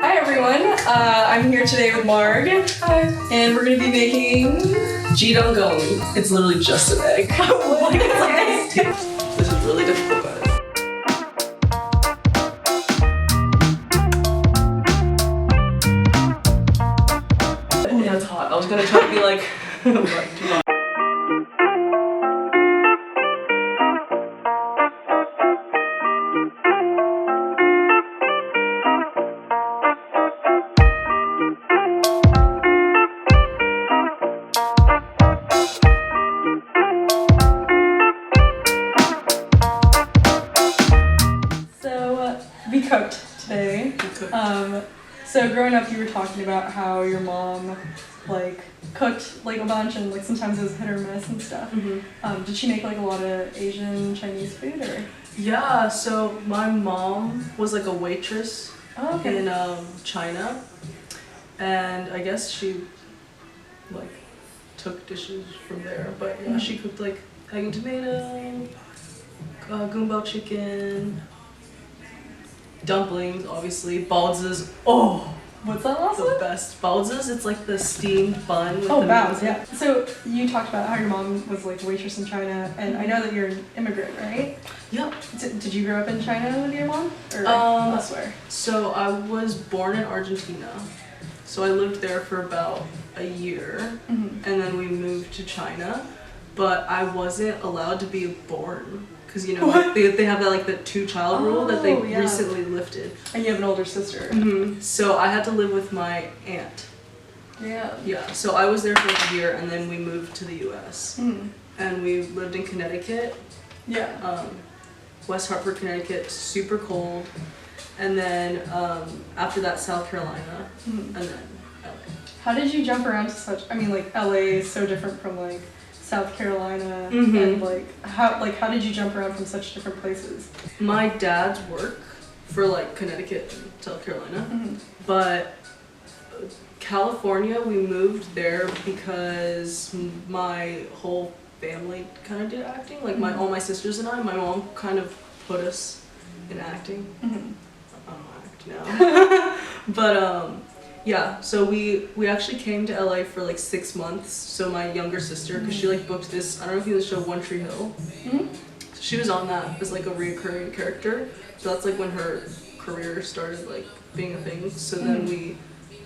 Hi everyone, I'm here today with Marg. Hi. And we're going to be making gung. It's literally just an egg. This is really difficult, guys. Oh, that's hot. I was gonna try to be like, too hot. We cooked today. So growing up, you were talking about how your mom like cooked like a bunch and like sometimes it was hit or miss and stuff. Mm-hmm. Did she make like a lot of Asian Chinese food or? Yeah, so my mom was like a waitress in China, and I guess she like took dishes from there. But yeah, she cooked like egg and tomato, gumbao chicken. Dumplings, obviously. Baozi's. Oh! What's that last the one? best. Baozi's, it's like the steamed bun with the baozi, yeah. So you talked about how your mom was like a waitress in China, and I know that you're an immigrant, right? Yep. Did you grow up in China with your mom? Or elsewhere? So I was born in Argentina. So I lived there for about a year, and then we moved to China. But I wasn't allowed to be born. Because, you know, like, they have that, like, the two-child rule that they recently lifted. And you have an older sister. Mm-hmm. So I had to live with my aunt. Yeah. Yeah, so I was there for like a year, and then we moved to the U.S. And we lived in Connecticut. Yeah. West Hartford, Connecticut, super cold. And then after that, South Carolina, and then LA. How did you jump around to such, I mean, like, LA is so different from, like, South Carolina, and how did you jump around from such different places? My dad's work for like Connecticut and South Carolina, but California we moved there because my whole family kind of did acting. Like all my sisters and I. My mom kind of put us in acting. I don't act now, but yeah, so we actually came to LA for like 6 months. So my younger sister, because she like booked this, I don't know if you know the show One Tree Hill. So she was on that as like a reoccurring character. So that's like when her career started like being a thing. So then we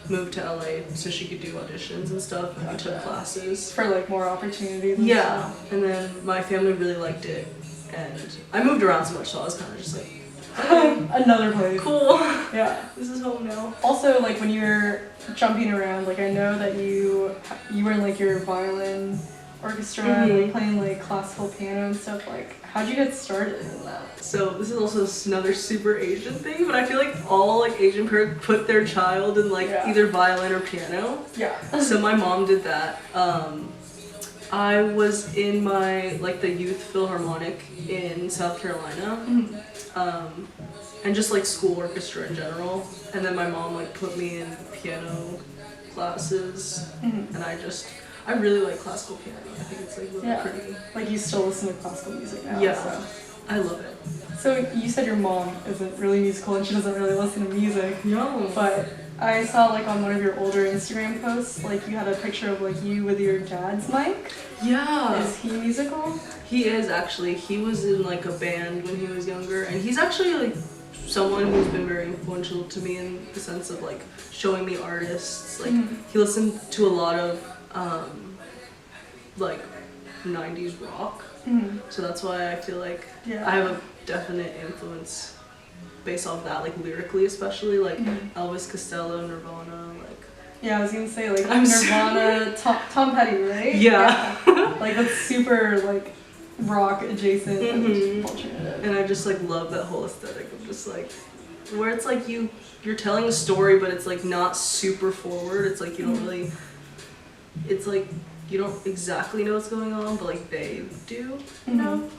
moved to LA so she could do auditions and stuff, and we took classes. For like more opportunities and stuff. And then my family really liked it. And I moved around so much, so I was kind of just like, another place. Cool. Yeah. This is home now. Also, like when you were jumping around, like I know that you were in like your violin orchestra, like playing like classical piano and stuff. Like, how'd you get started in that? So this is also another super Asian thing, but I feel like all like Asian parents put their child in like either violin or piano. Yeah. So my mom did that. I was in my like the youth philharmonic in South Carolina. And just like school orchestra in general, and then my mom like put me in piano classes, and I really like classical piano. I think it's like really pretty. Like you still listen to classical music now. Yeah, so. I love it. So you said your mom isn't really musical and she doesn't really listen to music. No. But I saw like on one of your older Instagram posts, like you had a picture of like you with your dad's mic. Yeah. Is he musical? He is actually. He was in like a band when he was younger, and he's actually like someone who's been very influential to me in the sense of like showing me artists. Like he listened to a lot of like 90s rock. So that's why I feel like I have a definite influence based off that, like lyrically especially, like Elvis Costello, Nirvana, like. Yeah, I was gonna say like Nirvana, Tom Petty, right? Yeah. Like that's super like rock adjacent and alternative. And I just like love that whole aesthetic of just like where it's like you're telling a story, but it's like not super forward. It's like you don't really. It's like you don't exactly know what's going on, but like they do, you know.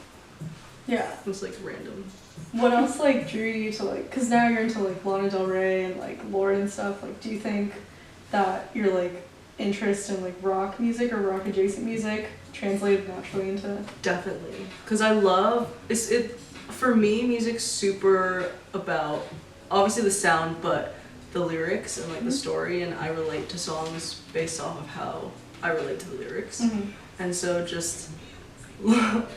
Yeah. It's like random. What else like drew you to like? Cause now you're into like Lana Del Rey and like Lorde and stuff. Like, do you think that your like interest in like rock music or rock adjacent music translated naturally into? Definitely, cause I love it. For me, music's super about obviously the sound, but the lyrics and like the story, and I relate to songs based off of how I relate to the lyrics. And so just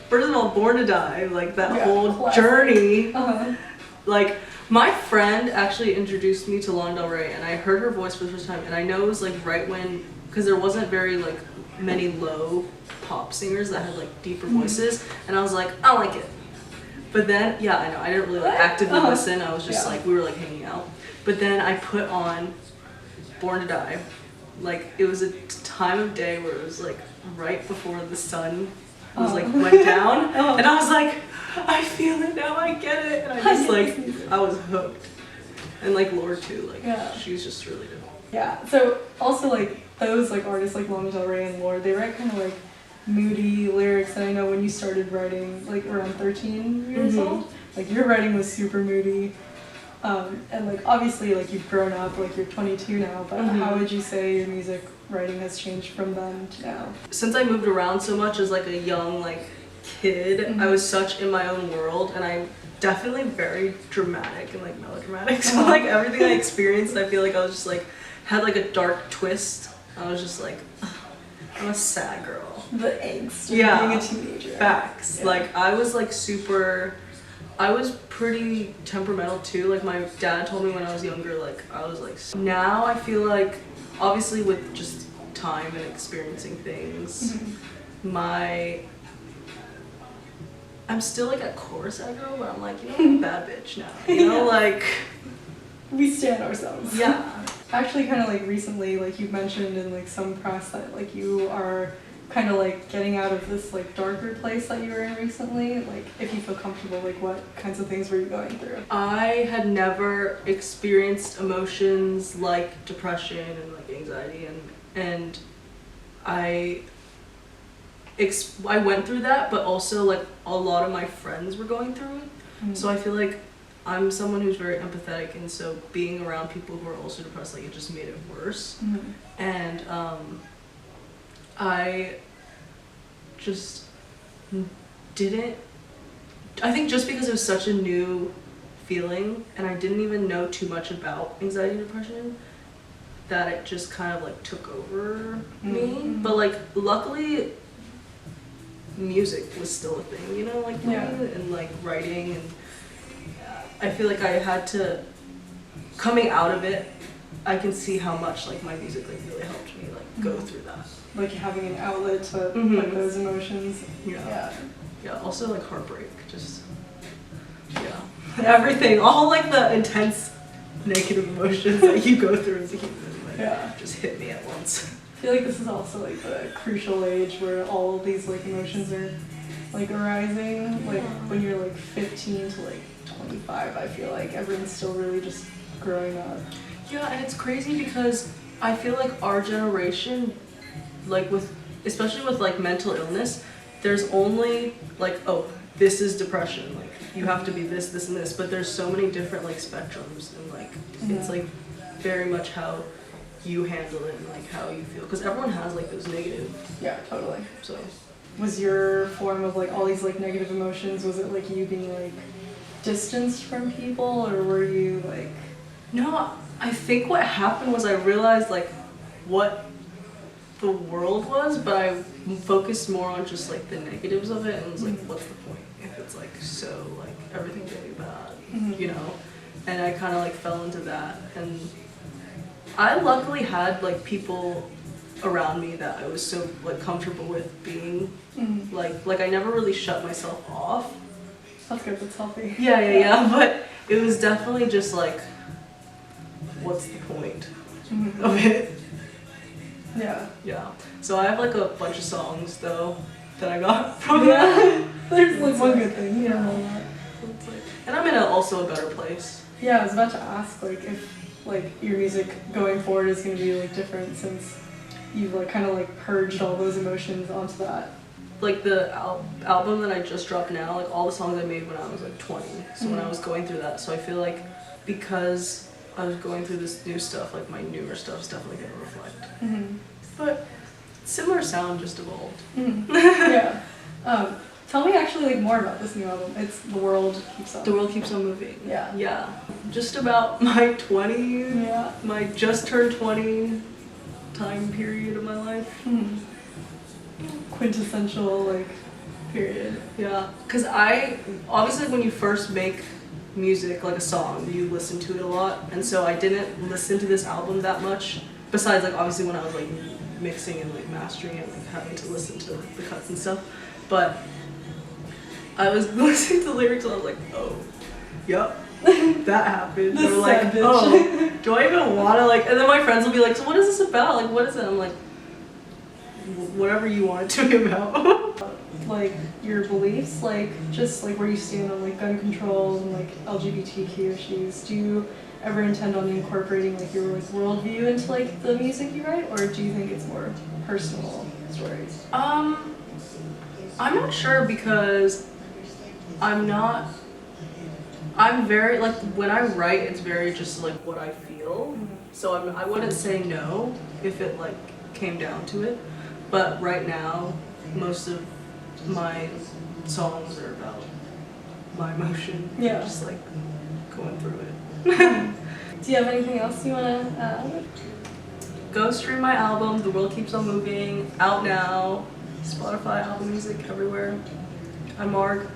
first of all, Born to Die, like that whole journey. Like my friend actually introduced me to Lana Del Rey, and I heard her voice for the first time, and I know it was like right when, because there wasn't very like many low pop singers that had like deeper voices, and I was like, I like it. But then, yeah, I know, I didn't really like actively listen, I was just like, we were like hanging out. But then I put on Born to Die. Like it was a time of day where it was like right before the sun was like went down, and I was like, I feel it now, I get it, and I just like, I was hooked. And like Lorde too, like she's just really dope. Yeah, so also like those like artists like Lana Del Rey and Lorde, they write kind of like moody lyrics, and I know when you started writing like around 13 years old, like your writing was super moody. And like obviously like you've grown up, like you're 22 now, but how would you say your music writing has changed from then to now? Since I moved around so much as like a young like kid, I was such in my own world, and I'm definitely very dramatic and like melodramatic. So like everything I experienced, I feel like I was just like had like a dark twist. I was just like, I'm a sad girl. The angst of being a teenager. Facts. Like I was like I was pretty temperamental too. Like my dad told me when I was younger, like I was like, now I feel like obviously with just time and experiencing things, I'm still like a core sad girl, but I'm like, you know, I'm a bad bitch now. You know, like we stand ourselves. Yeah. Actually kind of like recently, like you've mentioned in like some press that like you are kind of like getting out of this like darker place that you were in recently. Like if you feel comfortable, like what kinds of things were you going through? I had never experienced emotions like depression and like anxiety, and I went through that, but also like a lot of my friends were going through it. So I feel like I'm someone who's very empathetic, and so being around people who are also depressed, like it just made it worse. And I just didn't, I think just because it was such a new feeling and I didn't even know too much about anxiety and depression, that it just kind of like took over me. But like luckily music was still a thing, you know, like for me, and like writing, and I feel like I had to, coming out of it, I can see how much like my music like really helped me like go through that. Like having an outlet to put those emotions. Yeah. Also like heartbreak, just everything, all like the intense negative emotions that you go through as a human, like, just hit me at once. I feel like this is also like the crucial age where all of these like emotions are like arising. Like when you're like 15 to like 25, I feel like everyone's still really just growing up. Yeah, and it's crazy because I feel like our generation, like especially with like mental illness, there's only like, oh, this is depression, like you have to be this, this, and this, but there's so many different like spectrums, and like it's like very much how you handle it and like how you feel, because everyone has like those negative. Yeah, totally. So was your form of like all these like negative emotions, was it like you being like distanced from people, or were you like? No, I think what happened was I realized like what the world was, but I focused more on just like the negatives of it, and was like, what's the point if it's like so like everything's really bad, you know? And I kind of like fell into that, and I luckily had like people around me that I was so like comfortable with being, like I never really shut myself off. That's good, that's healthy. Yeah, but it was definitely just like, what's the point of it? Yeah. So I have like a bunch of songs though that I got from that. There's like one good thing, and I'm in also a better place. Yeah, I was about to ask like if like your music going forward is going to be like different since you've like kind of like purged all those emotions onto that. Like the album that I just dropped now, like all the songs I made when I was like 20, so when I was going through that, so I feel like because I was going through this new stuff, like my newer stuff's definitely going to reflect. But similar sound, just evolved. Yeah. Tell me actually like more about this new album. It's The World Keeps On. The World Keeps On Moving. Yeah. Yeah. Just about my 20, my just turned 20 time period of my life. Quintessential like period. Yeah. Because obviously when you first make music, like a song, you listen to it a lot. And so I didn't listen to this album that much. Besides like obviously when I was like mixing and like mastering and like having to listen to the cuts and stuff. But I was listening to the lyrics and I was like, oh, yep, that happened. Or like, oh, do I even want to like, and then my friends will be like, so what is this about? Like, what is it? I'm like, whatever you want it to be about. Like your beliefs, like just like where you stand on like gun control and like LGBTQ issues. Do you ever intend on incorporating like your like worldview into like the music you write, or do you think it's more personal stories? I'm not sure because I'm very, like, when I write, it's very just, like, what I feel. So I wouldn't say no if it, like, came down to it. But right now, most of my songs are about my emotion. Yeah. Just, like, going through it. Do you have anything else you want to add? Go stream my album, The World Keeps On Moving, out now. Spotify, Apple Music, everywhere. I'm MARG.